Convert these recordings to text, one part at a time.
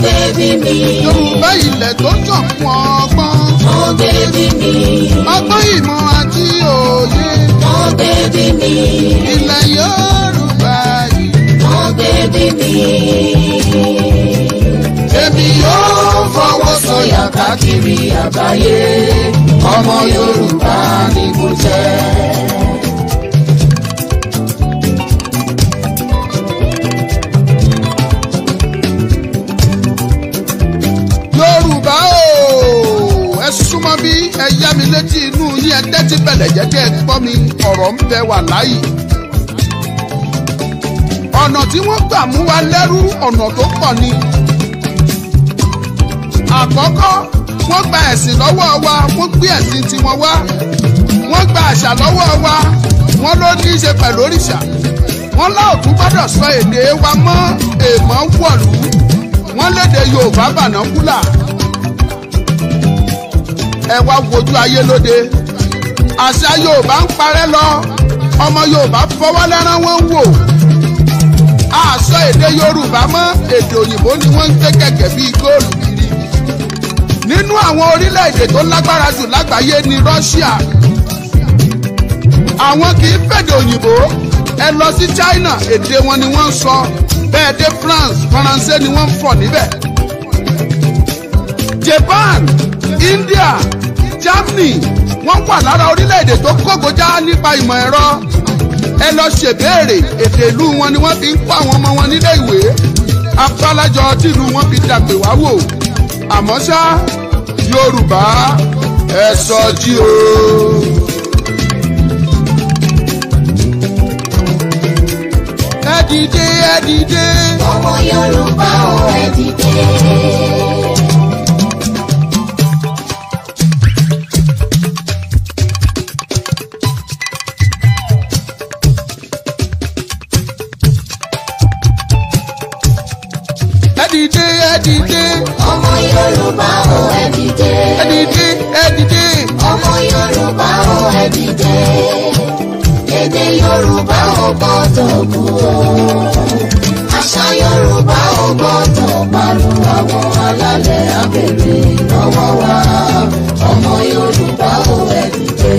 bébí mi. Yorùbá ilẹ̀ tó jọ̀ fún ọgbọ́n. Ó bébí mi. Ọgbọ́n ìmọ̀ àti òye. Ó bébí mi. Ilẹ̀ Yorùbá yìí. Ó bébí mi. Èmi yóò fọwọ́ sọ̀yà káàkiri àgbáyé. Ọmọ Yorùbá ni mo jẹ́. Yorùbá o, ẹ súnmọ́ bí ẹ yá mi létí inú yín ẹ tẹ́tí bẹ̀lẹ̀ jẹ́ kí ẹ gbọ́ mi ọ̀rọ̀ ń bẹ wà láyìí. Ọ̀nà tí wọ́n gbà mú wa lẹ́rú ọ̀nà tó pọ̀ ni. Àkọ́kọ́ wọ́n gba ẹ̀sìn lọ́wọ́ wa wọ́n gbé ẹ̀sìn tiwọn wá. Wọ́n gba àṣà lọ́wọ́ wa wọ́n ló ní í ṣe pẹ̀lú òrìṣà. Wọ́n láòtún gbọ́dọ̀ sọ èdè wa mọ́ èèmọ̀ wọ̀lú. Wọ́n lédè Yorùbá bànákúlà. Ẹ wá wojú ayé lóde. Àṣà Yorùbá ń parẹ́ lọ. Ọmọ Yorùbá fọwọ́ lẹ́rán wọ́n ń wò. Àṣọ èdè Yorùbá mọ́ èdè òyìnbó ni wọ́n ń gbé gẹ́gẹ́ bíi góòlù kiri. Nínú àwọn orílẹ̀-èdè tó lágbára jù lágbàáyé ni Russia. Àwọn kì í fèdè òyìnbó. Ẹ lọ sí China èdè wọn ni wọ́n ń sọ. Bẹ́ẹ̀ dé France Faransé ni wọ́n ń fọ̀ níbẹ̀. Japan, India, Germany wọ́n wà lára orílẹ̀-èdè tó kógojá nípa ìmọ̀ ẹ̀rọ. Ẹ lọ ṣèbéèrè èdè ìlú wọn ni wọ́n fi ń kọ́ àwọn ọmọ wọn nílé ìwé. Abálájọ tí ìlú wọn fi dàgbé wá wò. Àmọ́ ṣá Yorùbá ẹ sọ jí o. Ẹ dìde ẹ dìde. Ọmọ Yorùbá o, ẹ dìde. Ẹ dìde ẹ dìde. Ọmọ Yorùbá o, ẹ dìde. Ẹ dìde ẹ dìde. Ọmọ Yorùbá o, ẹ dìde. Èdè Yorùbá ò gbọ́dọ̀ kú o. Àṣà Yorùbá ò gbọ́dọ̀ parun. Àwọn alálẹ̀ á béèrè lọ́wọ́ wa. Ọmọ Yorùbá o, ẹ dìde.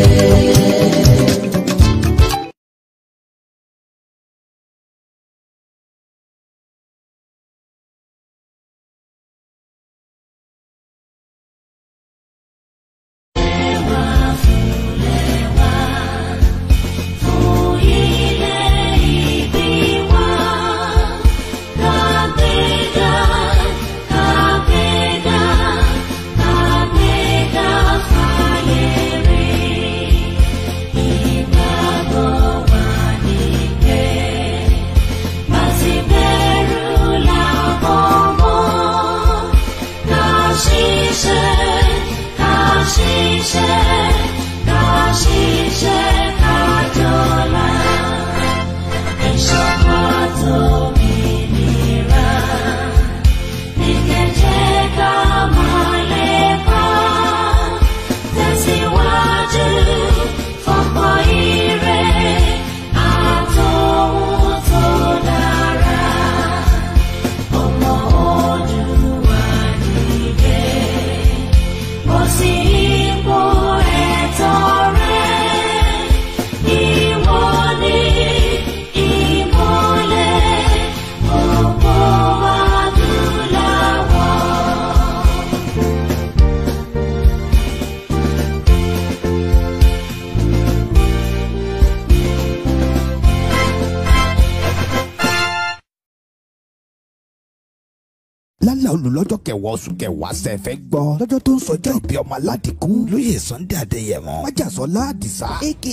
lálẹ́ olùlọ́jọ́ kẹwàá oṣù kẹwàá ṣẹ̀fẹ̀ gbọ́ lọ́jọ́ tó ń sọjọ́ ìbí ọmọ aládìkún lóyè Sunday Adéyẹmọ májàsọ́lá àdìsá aka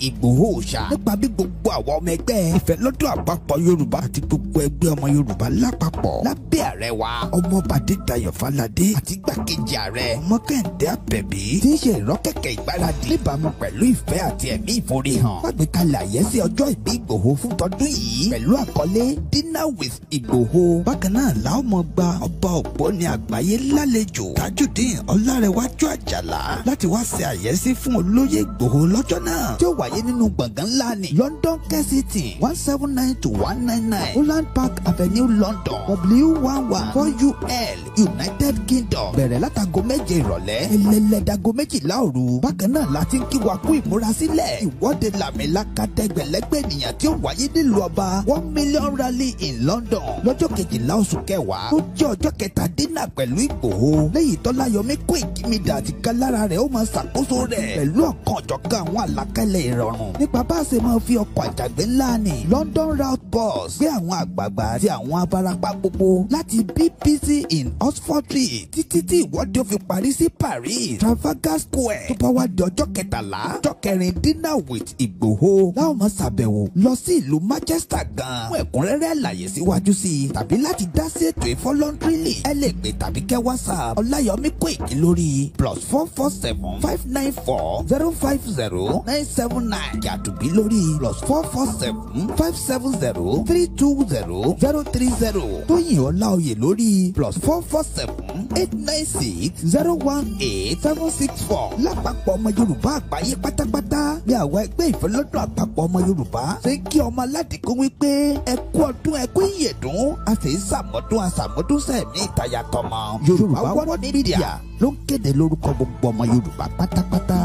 Ìgbòho Òòṣà nípa bí gbogbo àwọn ọmọ ẹgbẹ́ ìfẹ́ lọ́dọ̀ àpapọ̀ Yorùbá àti gbogbo ẹgbẹ́ ọmọ Yorùbá lápapọ̀ lábẹ́ ààrẹ wa ọmọọba Adédayọ̀ Fáládé àti igbákejì ààrẹ ọmọ Kẹ́hìndé Àbẹ̀bí tí ń ṣe ìrọ́kẹ̀kẹ̀ ìgbáradì níbàámu pẹ̀lú ìfẹ́ àti ẹ̀mí ìforihàn lágbèkalẹ̀ àyẹ́sí ọjọ́ ìbí Ìgbòho fún tọdún yìí pẹ̀lú àkọlé Dinner with Ìgbòho bákan náà làwọn ọmọ gba ọba ògbóni àgbáyé lálejò Tajudeen Ọlárẹ̀wájú Àjàlá láti wá ṣe àyẹ́sí fún olóyè Ìgbòho lọ́jọ́ náà tí ó wáyé nínú gbọ̀ngàn ńlá ní London Kensington 179-199 Holland Park Avenue London W11 4UL United Kingdom bẹ̀rẹ̀ látago 7 ìrọ̀lẹ́ ẹlẹ́lẹ́dago 12 òru. Bákan náà láti ń kí wa kú ìmúrasílẹ̀ ìwọ́de làmìlaka tẹgbẹ̀lẹ́gbẹ̀ ènìyàn tí ó wáyé nílùú ọba 1 million rally in London lọ́jọ́ 12 oṣù kẹwàá tó jẹ́ ọjọ́ kẹta dínà pẹ̀lú Ìgbòho lẹ́yìn tọ́láyọmí kó ìkímidà àti kálára rẹ̀ ó máa ṣàkóso rẹ̀ pẹ̀lú ọ̀kan ọ̀jọ̀kan àwọn àlàkalẹ̀ ìrọ̀rùn nípa bá a ṣe máa fi ọkọ̀ àjàgbé ńlá ní London route bus gbé àwọn àgbààgbà àti àwọn abarapá gbogbo láti BBC in Oxford Street títí tí ìwọ́de ó fi parí sí Paris Trafalgar Square tó bá wá di ọjọ́ 13 ọjọ́ 4 dínà with Ìgbòho láwọn máa ṣàbẹ̀wò lọ sí ìlú Manchester gan fún ẹ̀kúnrẹ́rẹ́ àlàyé síwájú sí i tàbí láti dá sí ètò ìfọlọ́ndrìlì ẹ lè pè tàbí kẹ́ WhatsApp Ọláyọmí Kóìkí lórí +447 594 050 979 Yàtúbí lórí +447 570 320 030 Tóyìn Ọláoyè lórí +447 896 018 764 lápapọ̀ ọmọ Yorùbá àgbáyé pátápátá ní àwọn ẹgbẹ́ ìfọlọ́dún àpapọ̀ ọmọ Yorùbá ṣe ń kí ọmọ aládìkún wípé ẹ kú ọdún ẹ kú ìyẹ̀dún a sì ń ṣàmọ́dún àṣàmọ́dún sẹ́ẹ̀mí ìtayà tọmọ Yorùbá World Media ló ń kéde lórúkọ gbogbo ọmọ Yorùbá pátápátá.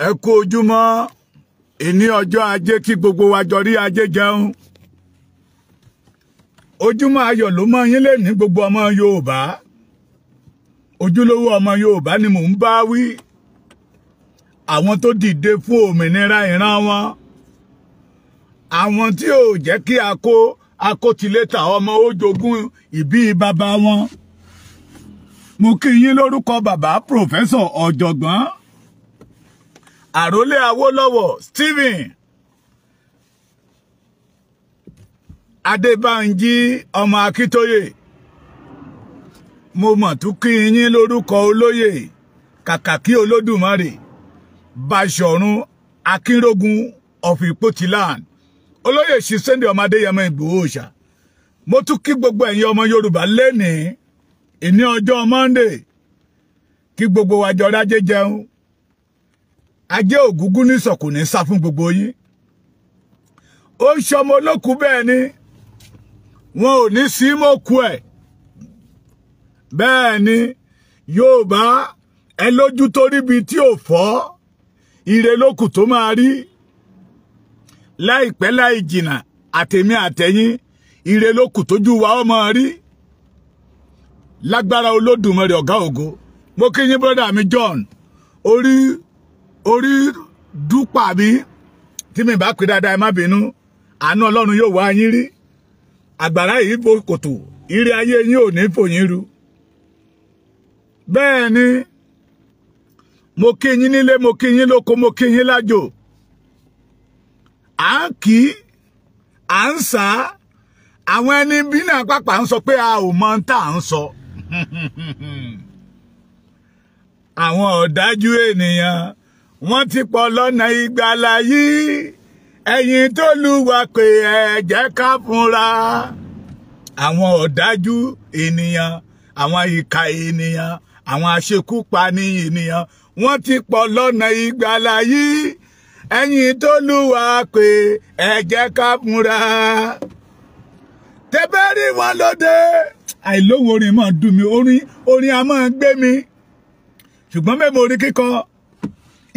ẹ kú ojúmọ́ ìní ọjọ́ ajé kí gbogbo wa jọ rí ajé jẹun ojúmọ́ ayọ̀ ló mọ́ yín lé ní gbogbo ọmọ Yorùbá ojúlówó ọmọ Yorùbá ni mò ń bá wí àwọn tó dìde fún òmìnira ìran wọn àwọn tí ò jẹ́ kí akótilétà ọmọ ó jogún ìbí bàbá wọn mo kí yín lórúkọ bàbá pòfẹ́sọ̀ ọ̀jọ̀gbọ́n Àrólé Awólọ́wọ̀ Stephen Adébánjí ọmọ Akíntóyè mo mọ̀ tún kí yín lórúkọ olóyè Kàkàkí Olódùmarè Báṣọ̀run Akínrógun of Ìpótìland olóyè Sunday ọmọ Adéyẹmọ Ìgbòho Òòṣà mo tún kí gbogbo ẹ̀yin ọmọ Yorùbá lénìí ìní ọjọ́ Monday kí gbogbo wa jọ rájé jẹun ajé ògúngún ní sọ̀kò ní sá fún gbogbo yín ó ń ṣọmọ olókùú bẹ́ẹ̀ ni wọn ò ní sí mọ́kù ẹ̀ bẹ́ẹ̀ ni Yorùbá ẹ lójú tó ríbi tí ò fọ́ ire lókù tó máa rí láìpẹ́ láì jìnnà àtèmi àtẹ̀yìn ire lókù tójú wa ó máa rí lágbára Olódùmarè ọ̀gá ògo mo kí yín brọ́dà mi John orí dúpà mi tí mi bá pè dáadáa ẹ má bínú àánú Ọlọ́run yóò wá yín rí àgbàrá yìí bo kòtò ire ayé yín ò ní fò yín ru bẹ́ẹ̀ ni mo kí yín nílé mo kí yín lóko mo kí yín lájò à ń kí à ń sá àwọn ẹni bí náà pàpà ń sọ pé a ò mọ tá à ń sọ àwọn ọ̀dájú ènìyàn wọ́n ti pọ̀ lọ́nà ìgbàlà yìí ẹ̀yin tó lùwà pé ẹ jẹ́ ká fúnra àwọn ọ̀dájú ènìyàn àwọn ìkà ènìyàn àwọn aṣekúpani ènìyàn wọ́n ti pọ̀ lọ́nà ìgbàlà yìí ẹ̀yin tó lùwà pé ẹ jẹ́ ká fúnra tẹ́bẹ́rì wọn lóde àìlówó orin máa dùn mí orin a máa gbé mi ṣùgbọ́n mẹ́mọ orin kíkọ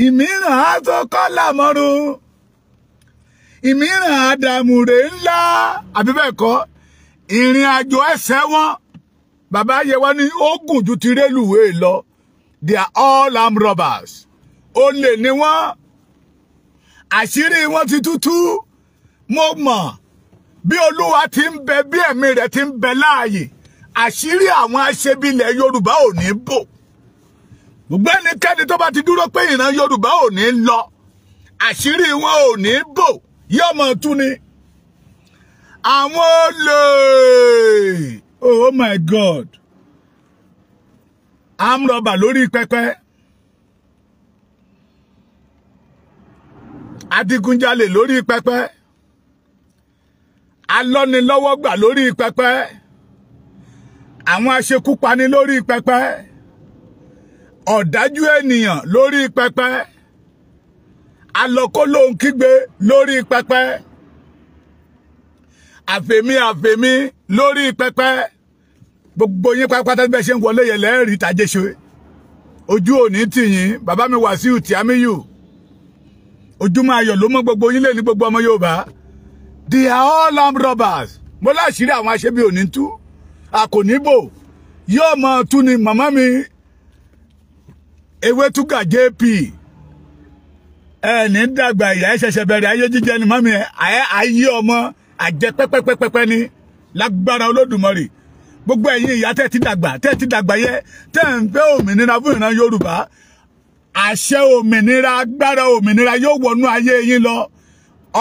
ìmíràn á tó kọ́ làmọ́rún ìmíràn àdàmúre ńlá àbí bẹ́ẹ̀ kọ́ ìrìn àjò ẹsẹ̀ wọn bàbá yẹ wọ́n ní ó gùn ju ti rélùwé lọ they are all armed robbers olè ni wọ́n àṣírí wọn ti tútú mo mọ̀ bí Olúwa ti ń bẹ bí ẹ̀mí rẹ̀ ti ń bẹ láàyè àṣírí àwọn aṣebilẹ̀ Yorùbá ò ní bò gbogbo ẹnikẹ́ni tó bá ti dúró pé ìran Yorùbá ò ní lọ àṣírí wọn ò ní bò yóò mọ̀ tún ni àwọn olè oh my God amrọ̀bà lórí pẹpẹ adigunjalè lórí pẹpẹ alọ́nilọ́wọ́gbà lórí pẹpẹ, àwọn aṣekúpani lórí pẹpẹ, ọ̀dájú ènìyàn lórí pẹpẹ, alọ́kólóhunkígbe lórí pẹpẹ, àfèmí lórí pẹpẹ. Gbogbo yín pátápátá bẹ́ẹ̀ ṣe ń wọlé yẹn lẹ́ẹ̀rí tàjẹ́ ṣe. Ojú òní tì yín, bàbá mi Wàsíù Tìámíyù. Ojúmọ́ ayọ̀ ló mọ́ gbogbo yín lé ní gbogbo ọmọ Yorùbá. They are all armed robbers. Mo láṣìírí àwọn aṣẹ́bí òní tú. Àkòníbò yóò mọ tú ni màmá mi Ewétúgà JP. Ẹni dàgbà ìyá ẹ ṣẹ̀ṣẹ̀ bẹ̀rẹ̀ ayé jíjẹ ni màmí ayé ọmọ àjẹ pẹ́pẹ́pẹ́pẹ́ ni lágbára Olódùmarè. Gbogbo ẹ̀yin ìyá tẹ́ ti dàgbà yẹ tẹ́ ń fẹ́ òmìnira fún ìran Yorùbá. Àṣẹ òmìnira, agbára òmìnira yóò wọnú ayé yín lọ.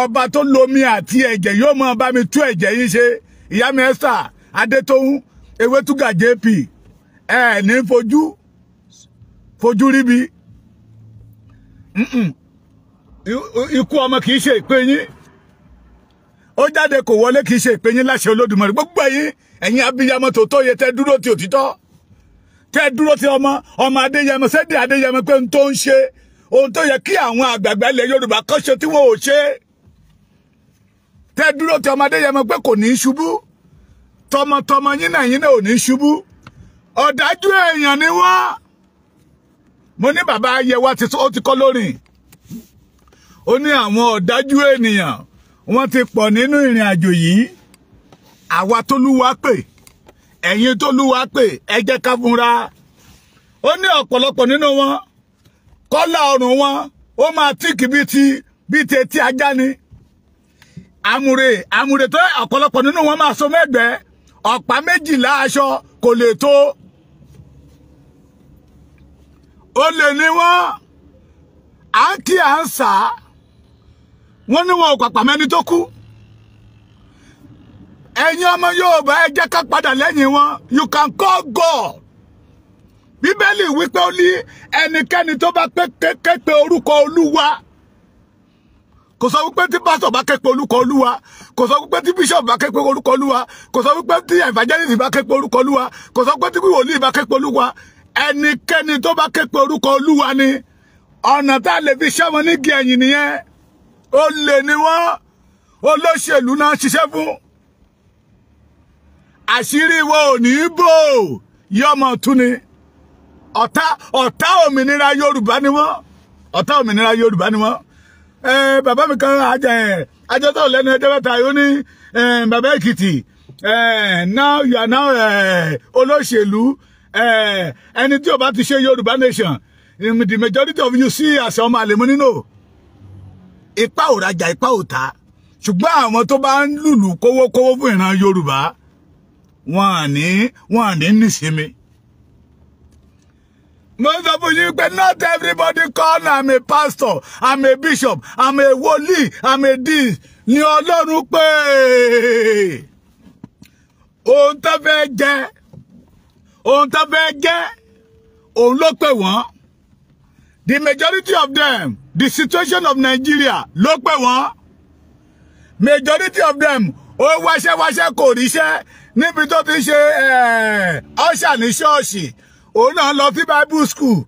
Ọba tó lomi àti ẹ̀jẹ̀ yóò máa bá mi tú ẹ̀jẹ̀ yín ṣe. Ìyá mi Esther Adétóhùn Ewétúgà JP. Ẹ ní fojú ríbi. Ikú ọmọ kìí ṣe ìpè yín. Ó jáde kò wọlé kìí ṣe ìpè yín láṣẹ Olódùmarè. Gbogbo ẹ̀yin abiyamọ tòótọ́ yẹ tẹ́ dúró ti òtítọ́. Tẹ́ dúró ti ọmọ Adéyẹmọ Sunday Adéyẹmọ pé n tó ń ṣe ohun tó yẹ kí àwọn àgbààgbà ilẹ̀ Yorùbá kọ́ ṣe tí wọ́n ò ṣe. Tẹ́ dúró ti ọmọ Adéyẹmọ pé kò ní ṣubú. Tọmọtọmọ yín náà ò ní ṣubú. Ọ̀dájú èèyàn ni wọ́n. Mo ní bàbá Ayẹwà ó ti kọ́ lórí. Ó ní àwọn ọ̀dájú ènìyàn wọ́n ti pọ̀ nínú ìrìn àjò yìí. Àwa t'Olúwa pè, ẹ̀yin t'Olúwa pè, ẹ jẹ́ ká fúnra. Ó ní ọ̀pọ̀lọpọ̀ nínú wọn, kọ́lá ọrùn wọn, ó máa tíkì bí ti etí ajá ni. Àmùrè tó ọ̀pọ̀lọpọ̀ nínú wọn máa so mẹ́gbẹ̀ẹ́, ọ̀pá 12 aṣọ kò lè tó. Olè ni wọ́n, à ń kí à ń sà, wọ́n ní wọn ò pàpà mẹ́ni tó kú. Ẹ̀yin ọmọ Yorùbá ẹ jẹ́ ká padà lẹ́yìn wọn. You can call God. Bíbélì wípé ó ní ẹnikẹ́ni tó bá ké pe orúkọ Olúwa. Kò sọ wípé tí pásítọ̀ bá ké pe orúkọ Olúwa. Kò sọ wípé tí bíṣọ̀bù bá ké pe orúkọ Olúwa. Kò sọ wípé tí evangelist bá ké pe orúkọ Olúwa. Kò sọ wípé tí wòlíì bá ké pe Olúwa. Ẹnikẹ́ni tó bá ké pe orúkọ Olúwa ni. Ọ̀nà tá a lè fi ṣẹ́ wọn nígi ẹ̀yìn nìyẹn. Olè ni wọ́n. Olóṣèlú náà ṣiṣẹ́ fún. Àṣírí wo ò ní bò yọmọ tún ni. Ọ̀tá òmìnira Yorùbá ni wọ́n. Ọ̀tá òmìnira Yorùbá ni wọ́n. Bàbá mi kan àjọ tó lẹ́nu ẹjọ́ mẹ́ta yóò ní bàbá Èkìtì. Now you are now olóṣèlú. Ẹni tí ó bá ti ṣe Yorùbá nation. The majority of you see as ọmọ àlèmọ́ nínú. Ipa ò rajà, ipa ò ta. Ṣùgbọ́n àwọn tó bá ń lùlù kówó fún ìran Yorùbá. Wọ́n ní nísinmi. Mo sọ fún yín pé not everybody call I'm a pastor, I'm a bishop, I'm a wòlíì, I'm a this. Ni Ọlọ́run pé ohun tó fẹ́ jẹ́, òun ló pè wọ́n. The majority of them, the situation of Nigeria ló pè wọ́n. Majority of them, ó wáṣẹ́ kò ríṣẹ́. Níbi tó ti ṣe ọ̀ṣà ní ṣọ́ọ̀ṣì, òun náà lọ sí Bible school.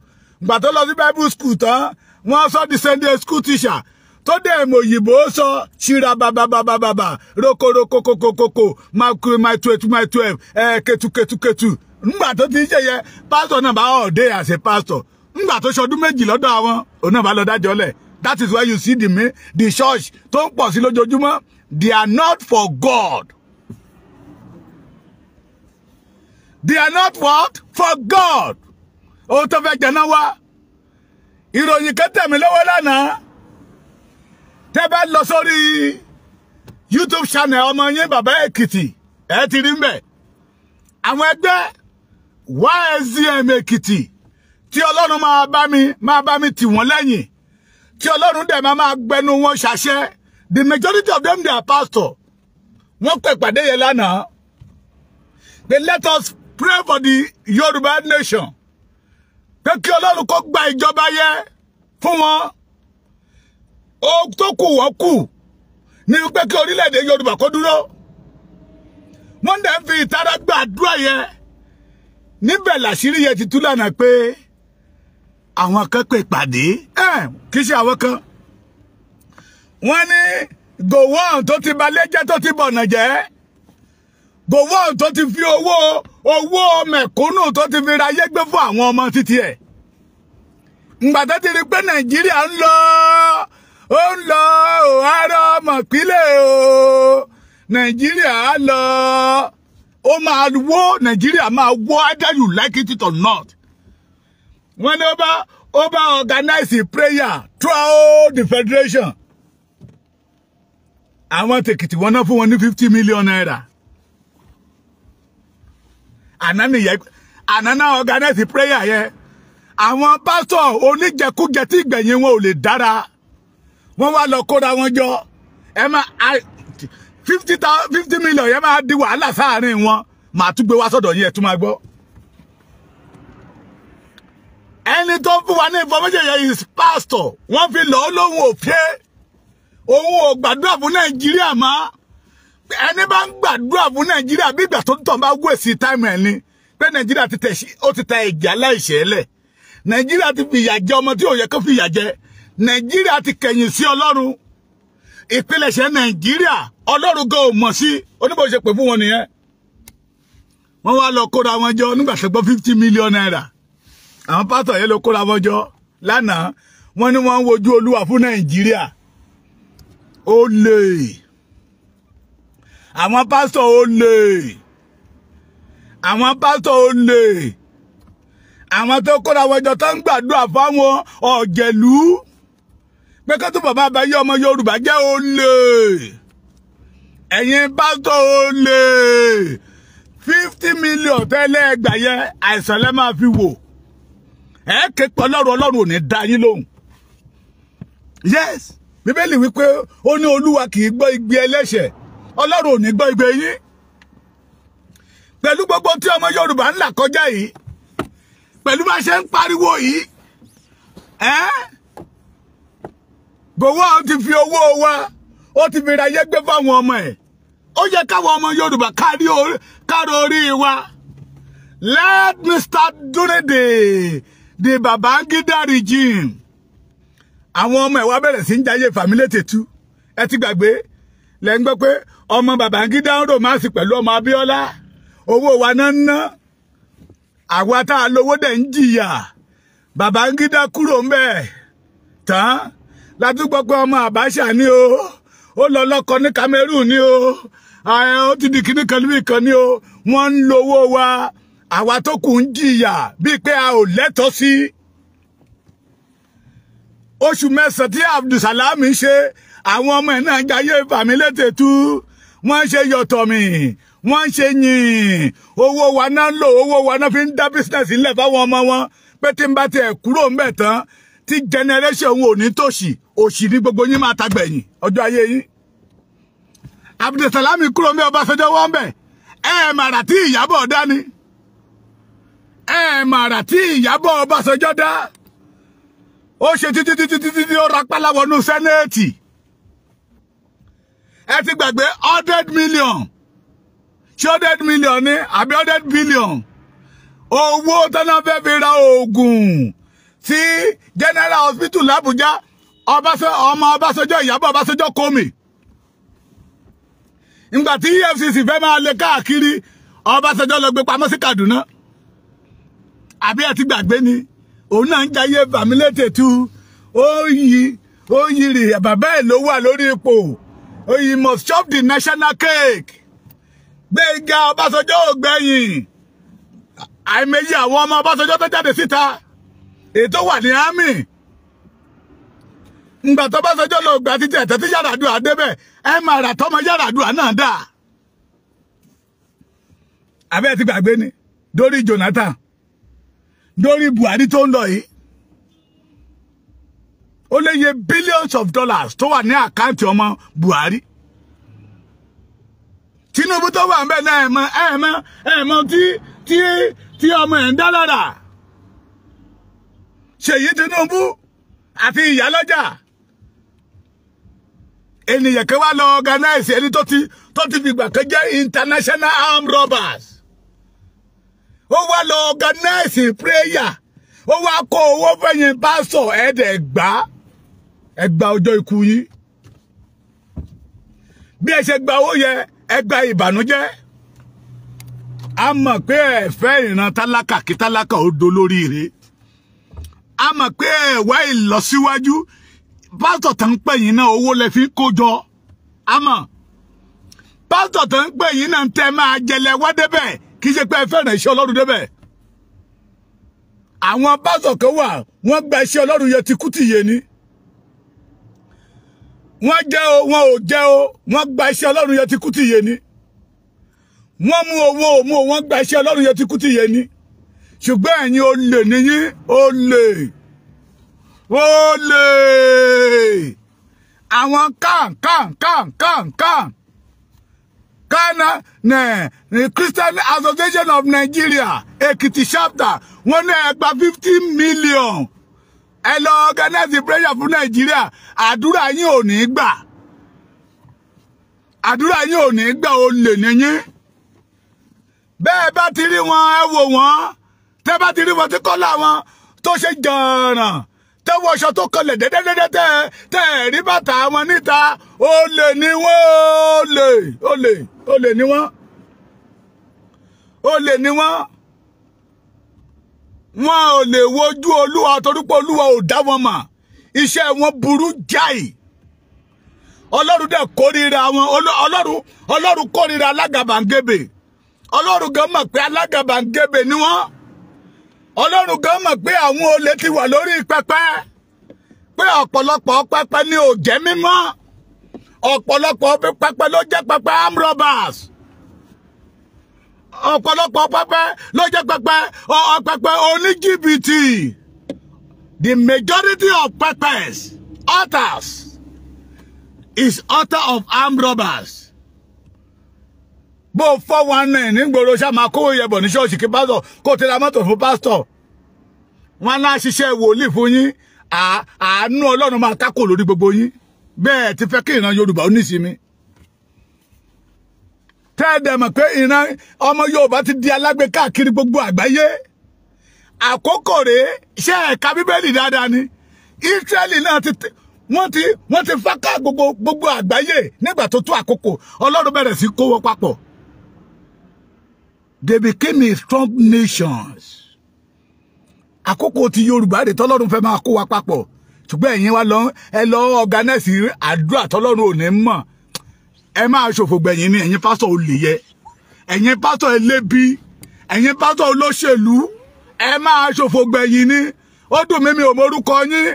Ìgbà tó lọ sí Bible school tán, wọ́n sọ di Sunday school teacher. Tó dé èmò òyìnbó sọ ṣíra bàbàbàbàbà rokorokokokoko my 12 ketu. Nígbà tó ti ṣe yẹ, pastor náà bá ọ̀dẹ́ as a pastor. Nígbà tó ṣọdún 2 lọ́dọ̀ àwọn, òun náà bá lọ dájọ́ lẹ̀. That is why you see the church tó ń pọ̀ sí lójoojúmọ́. They are not for God. They are not what? For God. Ó tó fẹ́ jẹ́nà wá. Ìròyìn kan tẹ̀ mí lọ́wọ́ lánàá. Tẹ́ bá lọ sórí YouTube channel ọmọ yín Bàbá Èkìtì. Ẹ ti rí mbẹ̀. Àwọn ẹgbẹ́ YSDM Èkìtì. Tí Ọlọ́run máa bá mi tì wọ́n lẹ́yìn. Tí Ọlọ́run dẹ̀ máa gbẹnu wọn ṣàṣẹ. The majority of them they are pastor. Wọ́n pè pàdé yẹn lánàá. They let us pray for the Yoruba nation. Pé kí Ọlọ́run kó gba ìjọba yẹ fún wọn. Ó tó kù wọ́n kù. Ní pé kí orílẹ̀-èdè Yorùbá kó dúró. wọ́n dẹ̀ fi ìtara gbàdúrà yẹn níbẹ̀ làṣírí yẹn ti tú lánàá pé àwọn kan pè pàdé kì í ṣe àwọn kan wọ́n ní gowon tó ti balẹ̀ jẹ́ tó ti bọ̀nà jẹ́ gowon tó ti fi owó mẹ̀kúnnù tó ti fi ra ayé gbé fún àwọn ọmọ títí ẹ̀ ǹgbà tó ti rí pé Nàìjíríà ń lọ àárọ̀ ọmọ ìpínlẹ̀ o Nàìjíríà lọ ó máa wó Nàìjíríà máa wó either you like it or not wọ́n ní ó bá organize prayer throughout the federation àwọn tèkìtì wọ́n ná fún wọn ní 50 million naira àná náà organize prayer yẹn àwọn pásítọ̀ oníjẹkújẹ tí ìgbẹ̀yìn wọn ò lè dára wọ́n wá lọ kóra wọn jọ ẹ máa 50 million yẹn máa di wàhálà sáàárín wọn màá tún gbé wá sọ́dọ̀ yín ẹ tún máa gbọ́. ẹni tó fún wa ní information yẹn is pastor wọ́n fi lọ́ọ́ lóhun òfin òun ò gbàdúrà fún Nàìjíríà mọ́ ẹni bá ń gbàdúrà fún Nàìjíríà bí ìgbà tó ń tàn bá wéèsì táìmù ẹ̀ ni pé Nàìjíríà ti tẹ ìjà aláìṣẹ́ lẹ̀ Nàìjíríà ti fìyà jẹ ọmọ tí ò yẹ kó fìyà jẹ Nàìjíríà ti kẹ̀yìn sí Ọlọ́run ìpilẹ̀ṣẹ̀ Nàìjíríà Ọlọ́run gan ò mọ̀ sí oníbòsí pè fún wọn nìyẹn wọ́n wá lọ kóra wọn jọ nígbà tó gbọ́ 50 million naira àwọn pásítọ̀ yẹn ló kóra wọn jọ lánàá wọ́n ní wọ́n ń wojú Olúwa fún Nàìjíríà ó lè àwọn pásítọ̀ ó lè àwọn pásítọ̀ ó lè àwọn tó kóra wọn jọ tó ń gbàdúrà fáwọn ọ̀jẹ̀lú pé kó tó bàbá àbáyé ọmọ Yorùbá jẹ́ ó lè ẹ̀yin pásítọ̀ ó lè 50 million tẹ́lẹ̀ ẹgbà yẹn àìsàn lẹ́ máa fi wò ẹ̀ ké pọ̀ Ọlọ́run ò ní dá yín lóhùn yes Bíbélì wípé ó ní Olúwa kì í gbọ́ igbe ẹlẹ́ṣẹ̀ Ọlọ́run ò ní gbọ́ igbe yín pẹ̀lú gbogbo tí ọmọ Yorùbá ń là kọjá yìí pẹ̀lú bá ṣe ń pariwo yìí Gowon ti fi owó wa ó ti fi ra yé gbé fáwọn ọmọ ẹ̀ ó yẹ káwọn ọmọ Yorùbá kárí orí wa let me start during the Babangida regime àwọn ọmọ ẹ̀ wá bẹ̀rẹ̀ sí ń jayé fàmílétètú ẹ ti gbàgbé lẹ́ ń gbọ́ pé ọmọ Babangida ń ròmánsì pẹ̀lú ọmọ Abíọ́lá owó wa náà ń ná àwa tá a lówó dẹ̀ ń jìyà Babangida kúrò ń bẹ̀ tán látúgbọ́ pé ọmọ Abacha ni o ó lọ lọ́kọ ní Cameroon ni o ó ti di kíní kan níbi kan ni o wọ́n ń lo owó wa àwa tó kù ń jìyà bíi pé a ò lẹ́tọ̀ọ́ sí oṣù mẹ́sàn-án tí Abdulsalam ṣe àwọn ọmọ ẹ̀ náà jayé fàmílétètú wọ́n ṣe yọ̀tọ̀mì wọ́n ṣe yìn owó wa náà lò owó wa náà fi ń dá bísínẹ̀sì ńlẹ̀ fáwọn ọmọ wọn pé tí ń bá tiẹ̀ kúrò ń bẹ̀ tán tí generation wọn ò ní tòṣì òṣì ní gbogbo yín máa tagbẹ̀yìn ọjọ́ ayé yín Abdulsalam kúrò ń bẹ̀ Ọbásanjọ́ wọ́n bẹ̀ màrà tí Ìyábọ̀ dá ni màrà tí Ìyábọ̀ Ọbásanjọ́ dá ó ṣe títí ó rapálá wọnú sẹ́nẹ́ẹ̀tì ẹ ti gbàgbé 100 million ṣé 100 million ní àbí 100 billion owó tọ́nà fẹ́ fi ra oògùn sí General Hospital l'Abuja ọmọ Ọbásanjọ́ Ìyábọ̀ Ọbásanjọ́ kọ́mì ìgbà tí EFCC fẹ́ máa lé káàkiri Ọbásanjọ́ lọ gbé pamọ́ sí Kaduna àbí ẹ ti gbàgbé ni òun náà ń jayé fàmílétètú ó yí rè bàbá ẹ̀ ló wà lórí ipò he must chop the national cake Gbénga Ọbásanjọ́ ò gbẹ̀yìn àìmọye àwọn ọmọ Ọbásanjọ́ tó jáde síta ètò wà ní àmì ńgbà tó Ọbásanjọ́ lọ gbà títí ẹ̀tẹ́ tí Yar'Adua débẹ̀ máa rà tọ́mọ Yar'Adua náà dà abẹ́ ti gbàgbé ni dórí Jonathan dórí Buhari tó ń lọ yìí ó lè yẹ billions of dollars tó wà ní àkáǹtì ọmọ Buhari Tinubu tó wà ń bẹ̀ náà ẹ̀mọ́ tí ọmọ ẹ̀ ń dá lára Ṣèyí Tinubu àti Ìyálọ́jà ènìyàn kan wá lọ organize ẹni tó ti fi gbà kan jẹ́ international armed robbers. Ó wá lọ organize prayer. Ó wá kó owó fẹ́yìn pásọ̀ ẹgbà ọjọ́ ikú yín. Bí ẹ ṣe gba owó yẹ ẹgbà ìbànújẹ́. A mọ̀ pé ẹ fẹ́ ìran tálákà kí tálákà ó dolóríire. A mọ̀ pé ẹ wá ìlọsíwájú. Pásítọ̀ tó ń pè yín náà owó lẹ fi kó jọ. A mọ̀. Pásítọ̀ tó ń pè yín náà tẹ́ máa jẹlẹ wá débẹ̀ kì í ṣe pé ẹ fẹ́ràn iṣẹ́ Ọlọ́run débẹ̀. Àwọn pásítọ̀ kan wà wọ́n gba iṣẹ́ Ọlọ́run yẹ ti kú ti yé ni. Wọ́n jẹ́ o wọn ò jẹ́ o wọ́n gba iṣẹ́ Ọlọ́run yẹ ti kú ti yé ni. Wọ́n mú owó wọ́n gba iṣẹ́ Ọlọ́run yẹ ti kú ti yé ni. Ṣùgbọ́n ẹ̀yin olè nìyí olè. Àwọn the Christian Association of Nigeria Ekiti chapter wọ́n ní ẹgbà 50 million. Ẹ lọ organize prayer fún Nigeria. Àdúrà yín ò ní gbà. Àdúrà yín ò ní gbà olè nìyí. Bẹ́ẹ̀ bá ti rí wọn ẹ wò wọ́n. Tẹ́ bá ti rí wọn tí kọ́lá wọn tó ṣe jọ̀ràn. Tẹ́ wọṣọ tó kọlẹ̀ dẹ́dẹ́dẹ́dẹ́ tẹ́ rí bàtà wọn níta. Olè ni wọ́n olè ni wọ́n. Olè ni wọ́n. Wọn ò lè wojú Olúwa torí pé Olúwa ò dá wọn mọ̀. Iṣẹ́ wọn burú jáì. Ọlọ́run dẹ̀ kórìíra wọn. Ọlọ́run kórìíra alágàbàǹgebè. Ọlọ́run gan mọ̀ pé alágàbàǹgebè ni wọ́n. Ọlọ́run gan mọ̀ pé àwọn olè ti wà lórí pẹpẹ. Pé ọ̀pọ̀lọpọ̀ pẹpẹ ni ò jẹ́ mímọ́. Ọ̀pọ̀lọpọ̀ pẹpẹ ló jẹ́ pẹpẹ armed robbers. Ọ̀pọ̀lọpọ̀ pẹpẹ ló jẹ́ pẹpẹ oníjìbìtì. The majority of pepes, authors, is author of armed robbers. Bó 419 nígboro ṣá máa kówó yẹbọ̀ ní ṣọ́ọ̀ṣì kí pásítọ̀ kó tẹ́lá mọ́tò fún pásítọ̀. Wọ́n náà ṣiṣẹ́ wòlíì fún yín. Àánú Ọlọ́run máa kákò lórí gbogbo yín. Bẹ́ẹ̀ ti fẹ́ kí ìran Yorùbá ó nísinmi. Tẹ́ẹ̀dẹ̀ mọ̀ pé ìran ọmọ Yorùbá ti di alágbe káàkiri gbogbo àgbáyé. Àkókò rèé ṣé ẹ̀ka Bíbélì dáadáa ni. Ísírẹ́lì náà wọ́n ti fáká gbogbo àgbáyé nígbà tó tó àkókò Ọlọ́run bẹ̀rẹ̀ sí kó wọn papọ̀. They became a strong nations. Àkókò ti Yorùbá rèé tọ́lọ́run fẹ́ máa kó wa papọ̀. Ṣùgbọ́n ẹ̀yin wa ẹ lọ organize àdúrà tọ́lọ́run ò ní mọ̀. Ẹ máa ṣòfò gbẹ̀yìn ni ẹ̀yin pásítọ̀ olè yẹ. Ẹ̀yin pásítọ̀ ẹlẹ́bí. Ẹ̀yin pásítọ̀ olóṣèlú. Ẹ máa ṣòfò gbẹ̀yìn ni. Ó dùn mí mi ò mọ orúkọ yín.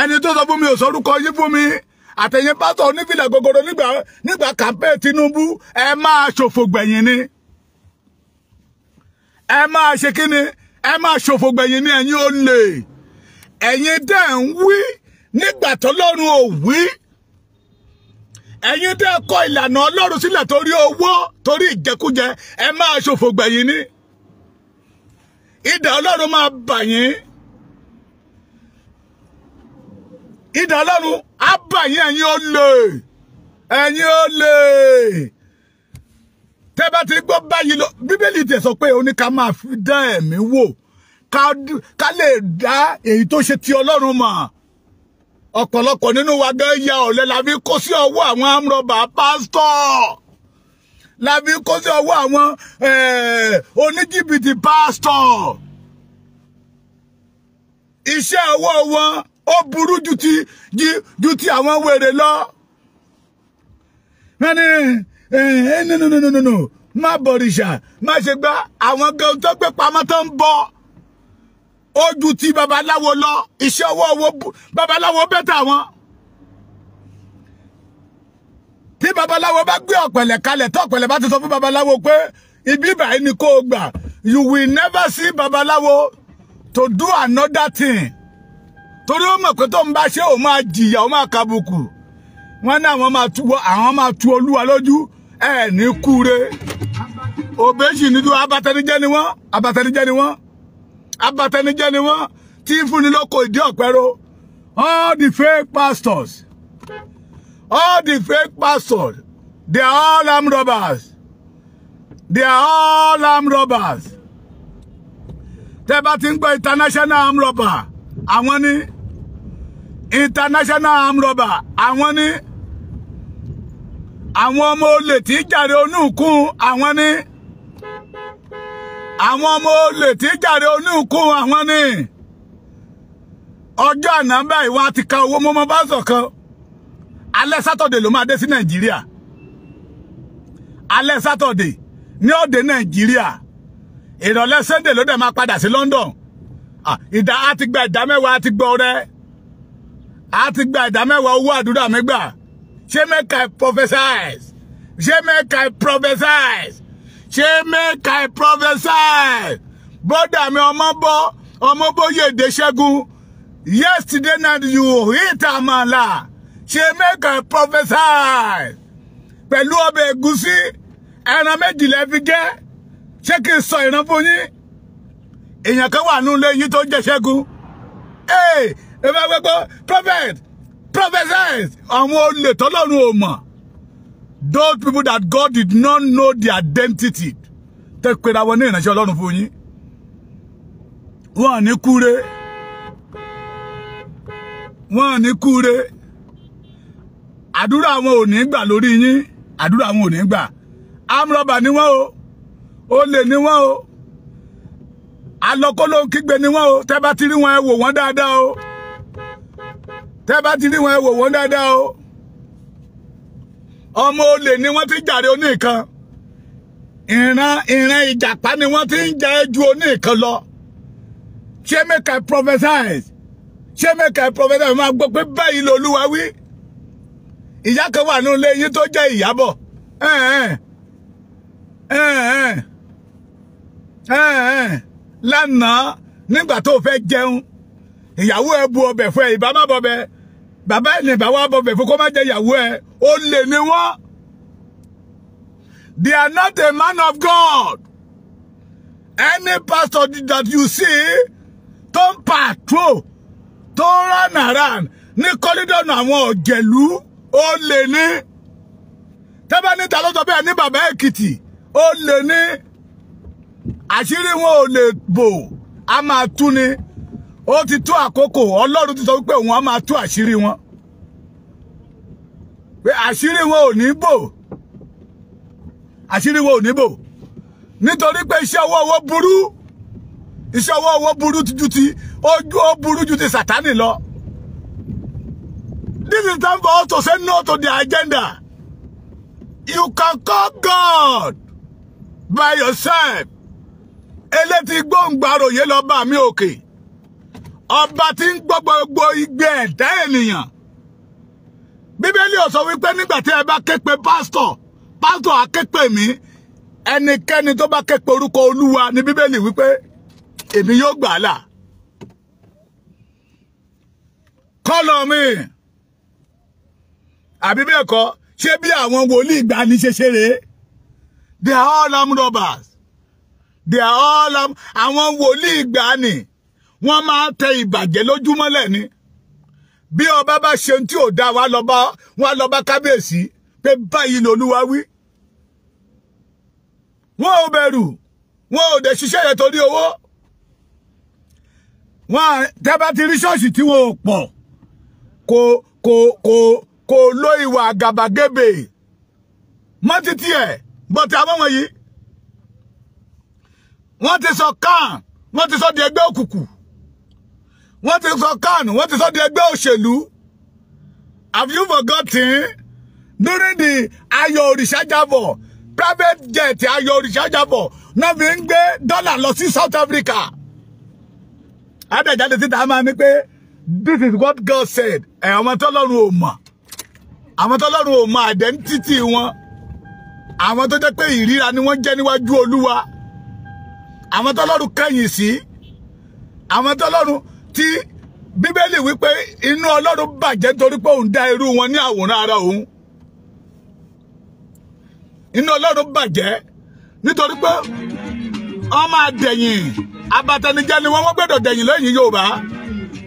Ẹni tó sọ fún mi ò sọ orúkọ yín fún mi. Àtẹ̀yin pásítọ̀ onífìlà gogoro nígbà campaign Tinubu. Ẹ máa ṣòfò gbẹ̀yìn ni. Ẹ máa ṣe kí ni? Ẹ máa ṣòfò gbẹ̀yìn ni ẹ̀yin olè. Ẹ̀yin dẹ̀ ń wí nígbà tọ́lọ́run ò wí. Ẹ̀yin dẹ̀ kọ ìlànà Ọlọ́run sílẹ̀ torí owó, torí ìjẹkújẹ. Ẹ máa ṣòfò gbẹ̀yìn ni. Idà Ọlọ́run máa bà yín. Idà Ọlọ́run á bà yín ẹ̀yin olè. Ẹ̀yin olè. Tẹ́ bá ti gbọ́ báyìí lọ, Bíbélì tẹ̀ sọ pé ó ní ká máa fi dá ẹ̀mí wò. Ká lè dá èyí tó ṣe ti Ọlọ́run mọ̀. Ọ̀pọ̀lọpọ̀ nínú wa gan ya ọ̀lẹ la fi kó sí ọwọ́ àwọn amúrọ̀bà pásítọ̀. La fi kó sí ọwọ́ àwọn oníjìbìtì pásítọ̀. Iṣẹ́ ọwọ́ wọn ó burú ju ti àwọn wèrè lọ. No. Má bọ̀rìṣà, má ṣe gbá àwọn gan tó gbé pamọ́ tó ń bọ̀. Ó ju ti babaláwo lọ. Iṣẹ́ ọwọ́ babaláwo bẹ́tà wọn. Tí babaláwo bá gbé ọ̀pẹ̀lẹ̀ kalẹ̀ tó ọ̀pẹ̀lẹ̀ bá ti sọ fún babaláwo pé ibi báyìí ni kó gbà. You will never see babaláwo to do another thing. Torí ó mọ̀ pé tó ń bá ṣe ó máa jìyà ó máa kàbùkù. Wọ́n ní àwọn máa tu Olúwa lójú. Ẹ ní kúre. Òbéṣì nídú abatẹnijẹ́ ni wọ́n. Abatẹnijẹ́ ni wọ́n. Tí ń fúnni lóko ìdí ọ̀pẹ́rọ. All the fake pastors. All the fake pastors, they are all armed robbers. They are all armed robbers. Tẹ́ bá ti ń gbọ́ international armed robber, àwọn ni. International armed robber, àwọn ni. Àwọn ọmọ olè tí jàre onúkún, àwọn ni. Àwọn ọmọ olè tí jàre onúkún, àwọn ni. Ọjọ́ àná báyìí wọ́n ti ka owó mọ́mọ́ bá sọ̀kan. Alẹ́ Saturday ló máa dé sí Nàìjíríà. Alẹ́ Saturday ní ó dé Nàìjíríà. Ìrọ̀lẹ́ Sunday ló dẹ̀ máa padà sí London. A ti gba ìdá mẹ́wàá, a ti gbọ́ rẹ̀. A ti gba ìdá mẹ́wàá owó àdúrà mi gbà. Ṣé make I prophesize? Ṣé make I prophesize? Ṣé make I prophesize? Bọ́dà mi ọmọ Bóyèdé Ṣẹ́gun. Yesterday night you hit Amala. Ṣé make I prophesize? Pẹ̀lú ọbẹ̀ ẹ̀gúsí, ẹran méjìlá fi jẹ́. Ṣé kí n sọ ìran fún yín? Èèyàn kan wà nínú ilé yín tó jẹ́ Ṣẹ́gun. Ẹ bá gbogbo prophet, prophesize. Àwọn olè tọ́lọ́run ò mọ̀. Those people that God did not know their identity. Tẹ́ pé ra wọn ní ìránṣẹ́ Ọlọ́run fún yín. Wọ́n ní kúre. Wọ́n ní kúre. Àdúrà wọn ò ní gbà lórí yín. Àdúrà wọn ò ní gbà. Amrọ̀bà ni wọ́n o. Olè ni wọ́n o. Alọ́kọ́lọ́ kígbe ni wọ́n o. Tẹ́ bá ti rí wọn ẹ wò wọ́n dáadáa o. Tẹ́ bá ti rí wọn ẹ wò wọ́n dáadáa o. Ọmọ olè ni wọ́n ti jàre oníkan. Ìran ìjàpá ni wọ́n ti ń jẹ ju oníkan lọ. Ṣé make I prophesize? Ṣé make I prophesize? Máa gbọ́ pé báyìí l'Olúwa wí. Ìyá kan wà nínú ilé yín tó jẹ́ Ìyábọ̀. Lánàá nígbà tó fẹ́ jẹun ìyàwó ẹ bu ọbẹ̀ fún ẹ ìbá má bọbẹ̀ bàbá ẹ̀ ní ìbá wá bọbẹ̀ fún kó má jẹ ìyàwó ẹ ó lè ní wọ́n. They are not a man of God. Any pastor that you see tó ń patrol tó ń run around ní kọ́lídọ̀nù àwọn ọ̀jẹ̀lú ó lè ní. Tẹ́bá níta ló sọ bẹ́ẹ̀ ní bàbá Èkìtì ó lè ní. Àṣírí wọn ò lè bò a máa tú ni. Ó ti tó àkókò Ọlọ́run ti sọ wípé òun á máa tú àṣírí wọn. Pé àṣírí wọn ò ní bò. Àṣírí wọn ò ní bò. Nítorí pé iṣẹ́ ọwọ́ burú. Iṣẹ́ ọwọ́ burú ju ti ojú ó burú ju ti Sátánì lọ. This is time for us to say no to their agenda. You can call God by yourself. Elétí gbóǹgbàròyé lọ bá mi òkè. Ọba tí ń gbọ́ gbogbo igbe ẹ̀dá ènìyàn. Bíbélì ó sọ wípé nígbà tí ẹ bá ké pe pásítọ̀ á ké pe mí. Ẹnikẹ́ni tó bá ké pe orúkọ Olúwa ní Bíbélì wípé èmi yóò gbà á là. Call on me. Àbí bẹ́ẹ̀ kọ́, ṣé bí àwọn wòlíì ìgbàanì ṣe ṣeré? They are all armed robbers. They are all àwọn wòlíì ìgbàanì. Wọ́n máa tẹ ìbàjẹ́ lójúmọ́lẹ̀ ni. Bí ọba bá ṣe tí ò dá wá lọ bá kábíyèsí pé báyìí l'Olúwa wí. Wọ́n ò bẹ̀rù. Wọ́n ò dẹ̀ ṣiṣẹ́ yẹn torí owó. Wọ́n tẹ́ bá ti rí ṣọ́ọ̀ṣì tí wọ́n ò pọ̀. Kò lo ìwà àgàbàgebè. Mọ́ títí ẹ̀ bọ́tí àwọn wọ̀nyí. Wọ́n ti sọ kan. Wọ́n ti sọ di ẹgbẹ́ òkùnkùn. Wọ́n ti sọ kánù, wọ́n ti sọ di ẹgbẹ́ òṣèlú. Have you forgotten? During the Ayọ̀ Òrìṣàjàbọ̀, private jet Ayọ̀ Òrìṣàjàbọ̀, náà fi ń gbé dọ́là lọ sí South Africa. Adéjáde síta máa ní pé this is what God said. Àwọn tọ́lọ́run ò mọ̀. Àwọn tọ́lọ́run ò mọ̀ identity wọn. Àwọn tó jẹ́ pé ìríra ni wọ́n jẹ́ níwájú Olúwa. Àwọn tọ́lọ́run kẹ́yìn sí. Àwọn tọ́lọ́run tí Bíbélì wípé inú Ọlọ́run bàjẹ́ torí pé òun dá irú wọn ní àwòrán ara òun. Inú Ọlọ́run bàjẹ́ nítorí pé wọ́n máa dẹ̀yìn abatanijẹ́ ni wọ́n gbọ́dọ̀ dẹ̀yìn lẹ́yìn Yorùbá.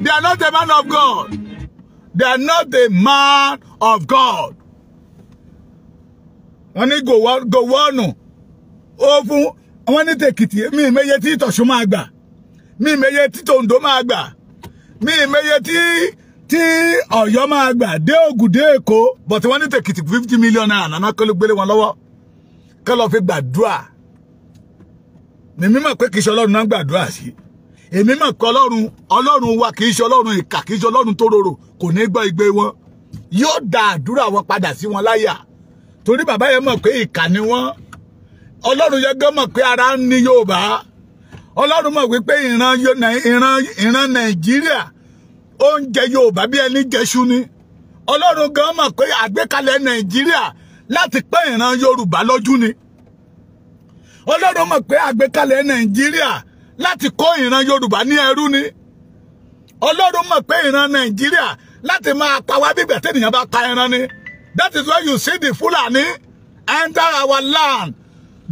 They are not a man of God. They are not a man of God. Wọ́n ní gòwọ́nù ó fún wọ́n ní tèkìtì mi ìmẹ́yẹ tí tọ̀ṣun máa gbà mi ìmẹ́yẹ tí tòǹdó máa gbà mi ìmẹ́yẹ tí ọ̀yọ́ máa gbà dé ògùn dé èkó but wọ́n ní tèkìtì 50 million naira nàná kó ló gbélé wọn lọ́wọ́ kó lọ fi gbàdúrà mímí mọ̀ pé kì í ṣe ọlọ́run náà gbàdúrà sí èmi mọ̀ pé ọlọ́run wa kì í ṣe ọlọ́run ìkà kì í ṣe ọlọ́run tó rorò kò ní gbọ́ igbe wọn yóò dá àdúrà wọn padà sí wọn láyà torí bàbá yẹn mọ̀ pé ìkà ni wọ́n ọlọ́run yẹn gan mọ̀ pé ara ń ní Yorùbá ọlọ́run mọ̀ wípé ìran Nàìjíríà oúnjẹ Yorùbá bí ẹni jẹṣu ni ọlọ́run gan mọ̀ pé àgbékalẹ̀ Nàìjíríà láti pẹ́ ìran Yorùbá lójú ni ọlọ́run mọ̀ pé àgbékalẹ̀ Nàìjíríà láti kó ìran Yorùbá ní ẹrú ni ọlọ́run mọ̀ pé ìran Nàìjíríà láti máa pa wá bí ìgbà tẹ́nìyàn bá pa ẹran ni that is why you see the Fulani enter our land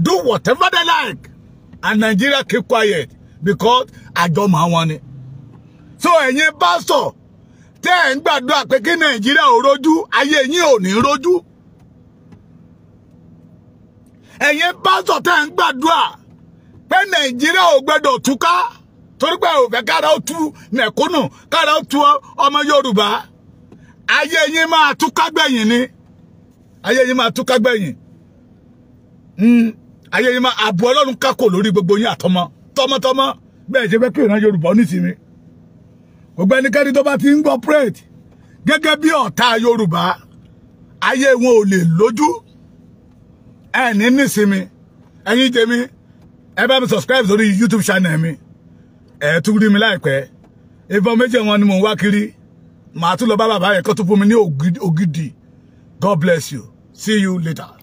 do whatever they like and Nigeria keep quiet because àjọmọ̀ wọn ni so ẹ̀yin pásítọ̀ tẹ́ ẹ̀ ń gbàdúrà pé kí Nàìjíríà ò rojú ayé yín ò ní rojú ẹ̀yin pásítọ̀ tẹ́ ẹ̀ ń gbàdúrà pé Nàìjíríà ò gbọdọ̀ túká torí pé ò fẹ́ kára ó tú mẹ̀kúnnù kára ó tú ọmọ Yorùbá ayé yín máa túká gbẹ̀yìn ni ayé yín máa túká gbẹ̀yìn ayé yín máa àbọ̀ Ọlọ́run kákò lórí gbogbo yín àtọmọ tọmọtọmọ bẹ́ẹ̀ ṣe fẹ́ kí ìran Yorùbá nísìnyí gbogbo ẹnikẹ́ni tó bá ti ń gbọ́ prate gẹ́gẹ́ bí ọ̀tá Yorùbá ayé wọn ò lè lójú ẹni nísìnyí ẹ̀yin tèmi ẹ bá mi subscribe sórí YouTube channel mi ẹ tún rí mi láìpẹ́ information wọn ni mò ń wá kiri màá tún lọ bá bàbá yẹn kó tún fún mi ní ògidì God bless you see you later.